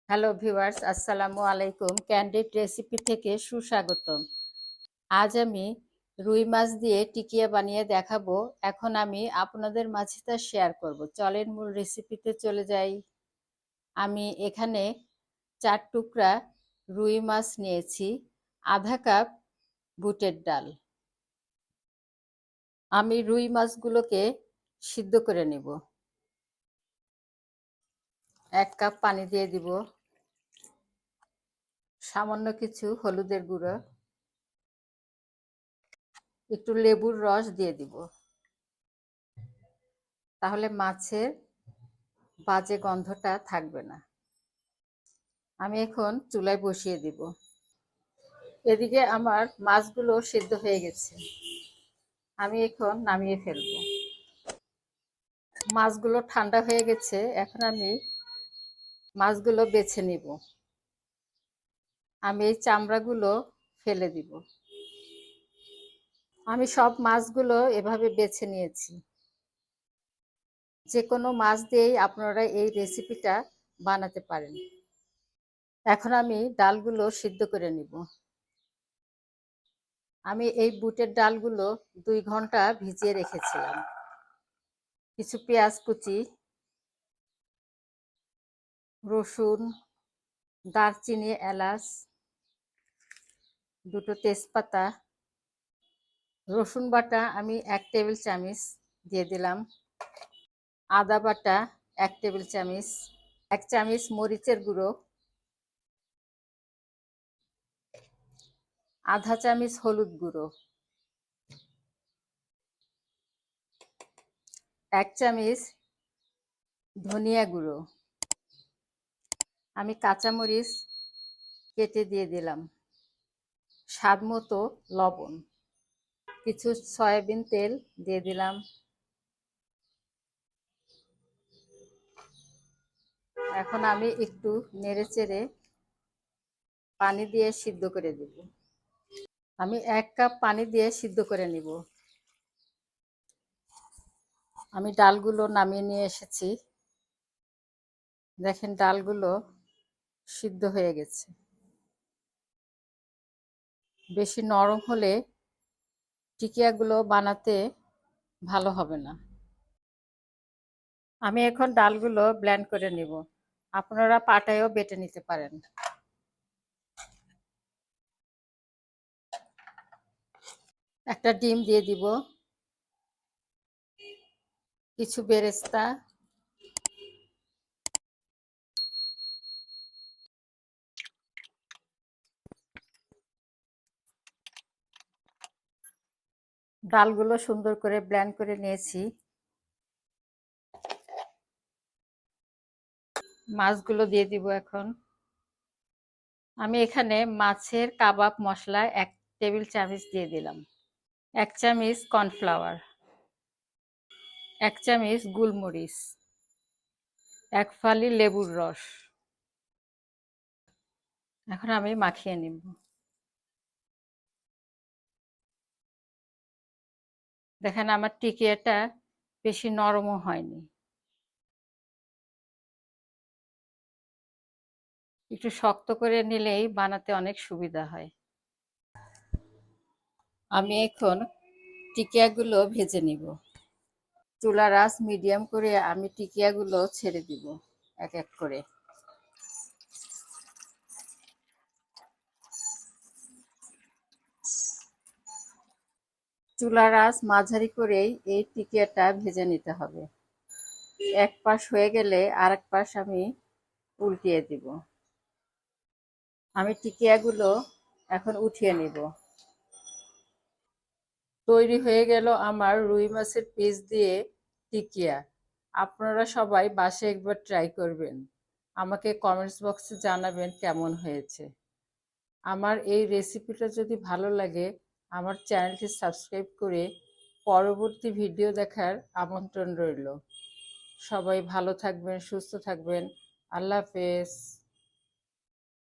Hello viewers, আসসালামু আলাইকুম। Candid recipe থেকে সুস্বাগতম। আজ আমি রুই মাছ দিয়ে টিকিয়া বানিয়ে দেখাবো। এখন আমি আপনাদের মাঝে তা শেয়ার করব। চলেন মূল রেসিপিতে চলে যাই। আমি এখানে 4 টুকরা রুই মাছ নিয়েছি, আধা কাপ বুটের ডাল। আমি রুই মাছগুলোকে সিদ্ধ করে নেব। 1 কাপ পানি দিয়ে দিব, সামান্য কিছু হলুদের গুঁড়ো, একটু লেবুর রস দিয়ে দিব। তাহলে মাছের বাজে গন্ধটা থাকবে না। আমি এখন চুলায় বসিয়ে দিব। এদিকে আমার মাছগুলো সিদ্ধ হয়ে গেছে, আমি এখন নামিয়ে ফেলব। মাছগুলো ঠান্ডা হয়ে গেছে, এখন আমি মাছগুলো বেছে নিব। আমি এই চামড়াগুলো ফেলে দিব। আমি সব মাছগুলো এভাবে বেছে নিয়েছি। যে কোনো মাছ দিয়েই আপনারা এই রেসিপিটা বানাতে পারেন। এখন আমি ডালগুলো সিদ্ধ করে নিব। আমি এই বুটের ডালগুলো 2 ঘন্টা ভিজিয়ে রেখেছিলাম। কিছু পেঁয়াজ কুচি, রসুন, দারচিনি, এলাচ, 2টো তেজপাতা, রসুন বাটা আমি 1 টেবিল চামচ দিয়ে দিলাম, আদা বাটা 1 টেবিল চামচ, 1 চামচ মরিচের গুঁড়ো, আধা চামচ হলুদ গুঁড়ো, 1 চামচ ধনিয়া গুঁড়ো। আমি কাঁচামরিচ কেটে দিয়ে দিলাম, স্বাদ মতো লবণ, কিছু সয়াবিন তেল দিয়ে দিলাম। এখন আমি একটু নেড়েচেড়ে পানি দিয়ে সিদ্ধ করে দেব। আমি 1 কাপ পানি দিয়ে সিদ্ধ করে নিব। আমি ডালগুলো নামিয়ে নিয়ে এসেছি। দেখেন ডালগুলো সিদ্ধ হয়ে গেছে। বেশি নরম হলে টিকিয়াগুলো বানাতে ভালো হবে না। আমি এখন ডালগুলো ব্লেন্ড করে নিব। আপনারা পাটায়ও বেটে নিতে পারেন। একটা ডিম দিয়ে দিব, কিছু বেরেস্তা, ডালগুলো সুন্দর করে ব্লেন্ড করে নিয়েছি। মাছগুলো দিয়ে দিব এখন। আমি এখানে মাছের কাবাব মশলা 1 টেবিল চামচ দিয়ে দিলাম, 1 চামচ কর্নফ্লাওয়ার, 1 চামচ গোলমরিচ, 1 ফালি লেবুর রস। এখন আমি মাখিয়ে নিব। দেখেন আমার টিকিয়াটা বেশি নরমও হয়নি, একটু শক্ত করে নিলেই বানাতে অনেক সুবিধা হয়। আমি এখন টিকিয়াগুলো ভেজে নিব। চুলার আঁচ মিডিয়াম করে আমি টিকিয়াগুলো ছেড়ে দিব এক এক করে। চুলার আঁচ মাঝারি করেই এই টিকিয়াটা ভেজে নিতে হবে। এক পাশ হয়ে গেলে আরেক পাশ আমি উল্টিয়ে দিব। আমি টিকিয়াগুলো এখন উঠিয়ে নিব। তৈরি হয়ে গেল আমার রুই মাছের পিস দিয়ে টিকিয়া। আপনারা সবাই বাসায় একবার ট্রাই করবেন। আমাকে কমেন্টস বক্সে জানাবেন কেমন হয়েছে। আমার এই রেসিপিটা যদি ভালো লাগে আমার চ্যানেলটি সাবস্ক্রাইব করে পরবর্তী ভিডিও দেখার আমন্ত্রণ রইল। সবাই ভালো থাকবেন, সুস্থ থাকবেন। আল্লাহ হাফেজ।